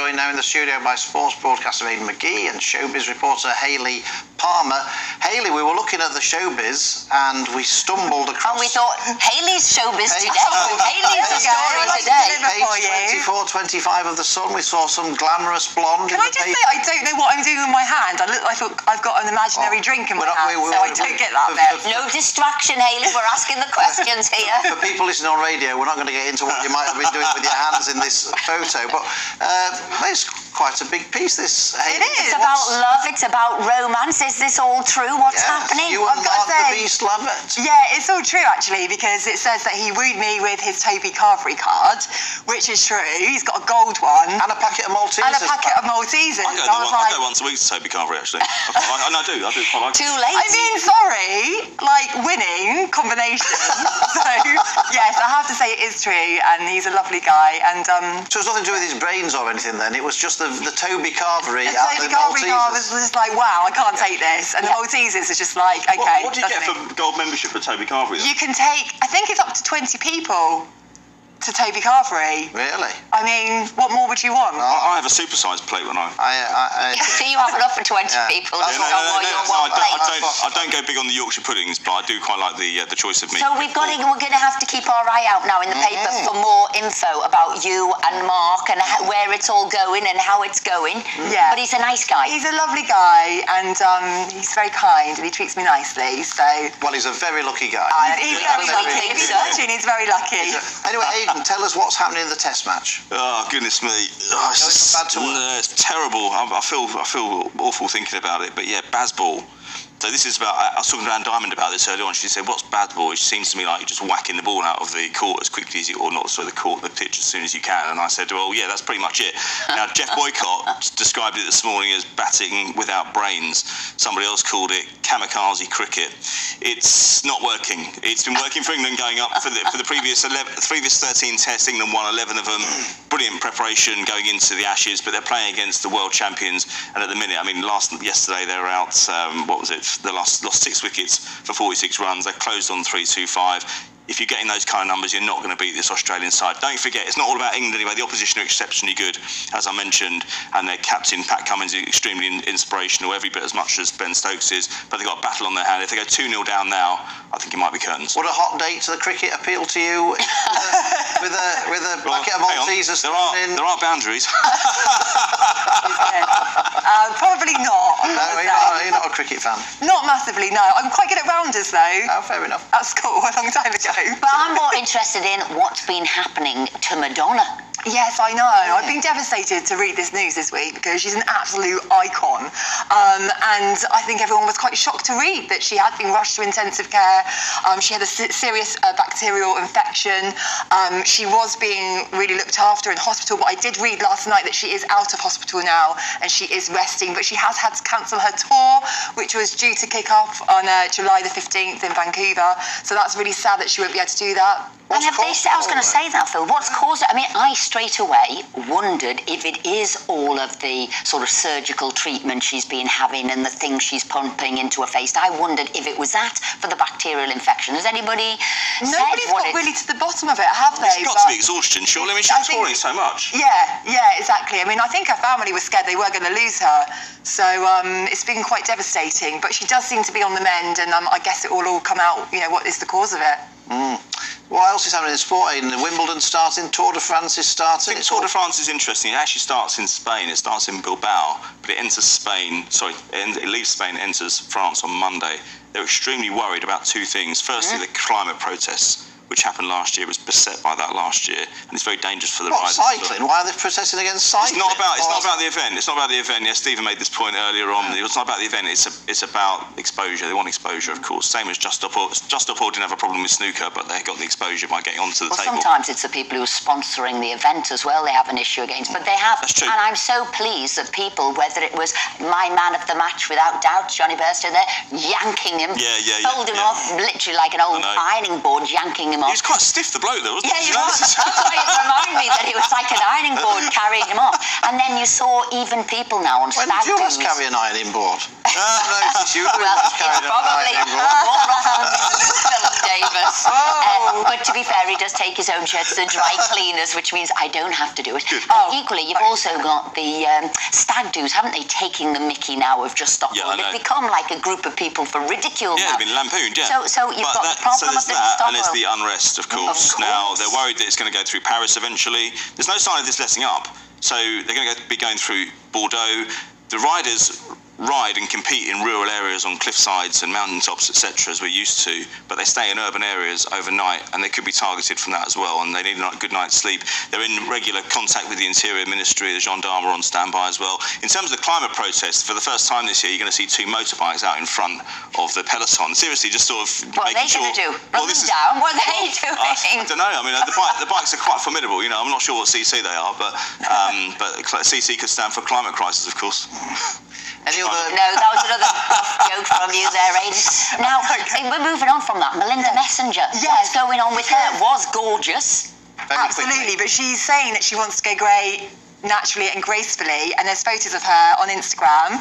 joined now in the studio by sports broadcaster Aidan McGee and Showbiz reporter Hayley Palmer. Hayley, we were looking at the Showbiz and we stumbled across... And we thought, Hayley's Showbiz today. Hayley's the story today. Page 24, 25 of The Sun, we saw some glamorous blonde. Can I just say, I don't know what I'm doing with my hand. I thought I've got an imaginary drink in my hand, so I don't get that bit. No distraction, Hayley. We're asking the questions here. For people listening on radio, we're not going to get into what you might have been doing with your hands in this photo, but it's quite a big piece, this, Hayley. It is. It's about love, it's about romance. Is this all true? What's happening? You and Mark the Beast love it. Yeah, it's all true, actually, because it says that he wooed me with his Toby Carvery card, which is true. He's got a gold one. And a packet of Maltesers. And a packet of Maltesers. I go once a week to Toby Carvery, actually. I do quite like it. Too late. I mean, sorry, like, winning combination. So, yes, I have to say it is true, and he's a lovely guy. And so it's nothing to do with his brains or anything then? It was just the Toby Carvery the Toby Carvery card was just like, wow, I can't take this. And the Maltesers is just like, okay. What do you get for gold membership for Toby Carvery? You can take, I think it's up to 20 people to Toby Carvery. Really? I mean, what more would you want? I have a supersized plate when I... So you have enough for 20 people. I don't go big on the Yorkshire puddings, but I do quite like the choice of meat. So we're going to have to keep our eye out now in the paper for more info about you and Mark and where it's all going and how it's going. Yeah. But he's a nice guy. He's a lovely guy, and he's very kind, and he treats me nicely, so... Well, he's a very lucky guy. He's very lucky. If he's watching, he's very lucky. Anyway, Aidan, tell us what's happening in the Test match. Oh, goodness me. It's terrible. I feel awful thinking about it, but yeah, Bazball. So this is about, I was talking to Anne Diamond about this earlier on. She said, what's Bazball? It seems to me like you're just whacking the ball out of the court as quickly as you, or not, sorry, the pitch as soon as you can. And I said, well, yeah, that's pretty much it. Now, Jeff Boycott described it this morning as batting without brains. Somebody else called it kamikaze cricket. It's not working. It's been working for England going up for the previous 13 tests. England won 11 of them. Brilliant preparation going into the Ashes, but they're playing against the world champions. And at the minute, I mean, yesterday they were out, what was it? They lost 6 wickets for 46 runs. They closed on 3-2-5. If you're getting those kind of numbers, you're not going to beat this Australian side. Don't forget, it's not all about England anyway. The opposition are exceptionally good, as I mentioned, and their captain, Pat Cummins, is extremely inspirational, every bit as much as Ben Stokes is, but they've got a battle on their hand. If they go 2-0 down now, I think it might be curtains. Would a hot date to the cricket appeal to you with a bucket of Maltesers? There are boundaries. Probably not. No, you're not a cricket fan? Not massively, no. I'm quite good at rounders, though. Oh, fair enough. At school a long time ago. But I'm more interested in what's been happening to Madonna. Yes, I know. I've been devastated to read this news this week because she's an absolute icon. And I think everyone was quite shocked to read that she had been rushed to intensive care. She had a serious bacterial infection. She was being really looked after in hospital, but I did read last night that she is out of hospital now and she is resting, but she has had to cancel her tour, which was due to kick off on July the 15th in Vancouver. So that's really sad that she won't be able to do that. And have they said, I was going to say that, Phil, what's caused it? I mean, I straight away wondered if it is all of the sort of surgical treatment she's been having and the things she's pumping into her face. I wondered if it was that for the bacterial infection. Has anybody Nobody's got really to the bottom of it, have they? It's got to be exhaustion, surely. I mean, she's touring so much. Yeah, exactly. I mean, I think her family was scared they were going to lose her. So it's been quite devastating. But she does seem to be on the mend, and I guess it will all come out, what is the cause of it. What else is happening in sport, Aidan? Wimbledon starting, Tour de France is starting. I think Tour de France is interesting. It actually starts in Spain. It starts in Bilbao, but it enters Spain. Sorry, it leaves Spain and enters France on Monday. They're extremely worried about two things. Firstly, the climate protests, which happened last year, was beset by that last year, and it's very dangerous for the riders. Cycling? Why are they protesting against cycling? It's not about the event. It's not about the event. Yes, Stephen made this point earlier on. It's not about the event. It's about exposure. They want exposure, of course. Same as Just Stop Oil. Just Stop Oil didn't have a problem with snooker, but they got the exposure by getting onto the table. Sometimes it's the people who are sponsoring the event as well. They have an issue against, but they have. That's true. And I'm so pleased that people, whether it was my man of the match, without doubt, Johnny Burster there, yanking him, folding him off, literally like an old ironing board, yanking him off. He was quite stiff, the bloke, though, wasn't he? Yeah, he was. That's why it reminded me that it was like an ironing board carrying him off. And then you saw even people now on stag When did you do's. last carry an ironing board? Well, it's probably more often than Philip famous. But to be fair, he does take his own shirts to the dry cleaners, which means I don't have to do it. Equally, you've also got the stag do's, haven't they, taking the mickey now of just Stockholm? Yeah, I know. They've become like a group of people for ridicule now. They've been lampooned, So you've got the problem of there's the that, and there's Stockholm. the unrest, of course. Now, they're worried that it's going to go through Paris eventually. There's no sign of this letting up. So they're going to be going through Bordeaux. The riders ride and compete in rural areas on cliff sides and mountaintops, etc., as we're used to, but they stay in urban areas overnight, and they could be targeted from that as well, and they need a good night's sleep. They're in regular contact with the Interior Ministry, the gendarmes are on standby as well. In terms of the climate protest, for the first time this year, you're going to see 2 motorbikes out in front of the peloton. Seriously, just sort of what making sure... What are they going to do? Well, Run them down? What are they doing? I don't know. I mean, the bikes are quite formidable. You know, I'm not sure what CC they are, but CC could stand for climate crisis, of course. Any other? No, that was another joke from you there, Aidan. Now, we're moving on from that. Melinda Messenger. Yes. What's going on with her? Was gorgeous. Absolutely, but she's saying that she wants to go grey naturally and gracefully, and there's photos of her on Instagram,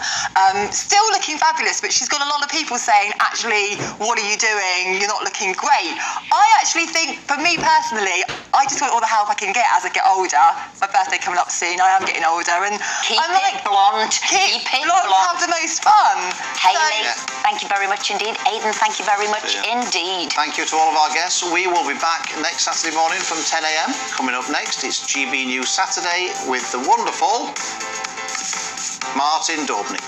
still looking fabulous, but she's got a lot of people saying, actually, what are you doing? You're not looking great. I actually think, for me personally, I just want all the help I can get as I get older. It's my birthday coming up soon, I am getting older, and Keep I'm like, it blonde. keep it blonde, have the most fun. Hayley, thank you very much indeed. Aidan, thank you very much indeed. Thank you to all of our guests. We will be back next Saturday morning from 10 a.m. Coming up next, it's GB News Saturday with the wonderful Martin Daubney.